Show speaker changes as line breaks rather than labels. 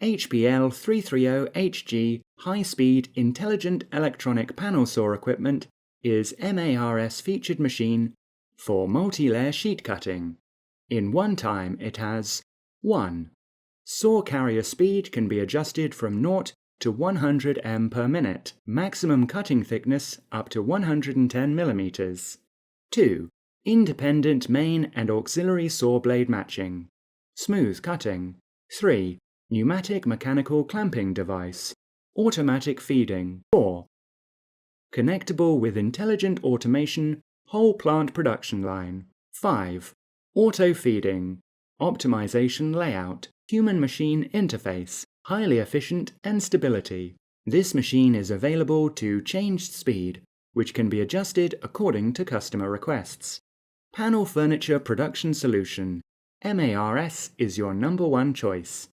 HPL330hg high-speed intelligent electronic panel saw equipment is MARS featured machine for multi-layer sheet cutting. In one time it has 1. Saw carrier speed can be adjusted from 0 to 100 m per minute, maximum cutting thickness up to 110 mm. 2. Independent main and auxiliary saw blade matching. Smooth cutting. 3. Pneumatic mechanical clamping device. Automatic feeding. 4. Connectable with intelligent automation, whole plant production line. 5. Auto feeding. Optimization layout. Human-machine interface. Highly efficient and stability. This machine is available to changed speed, which can be adjusted according to customer requests. Panel Furniture Production Solution. MARS is your #1 choice.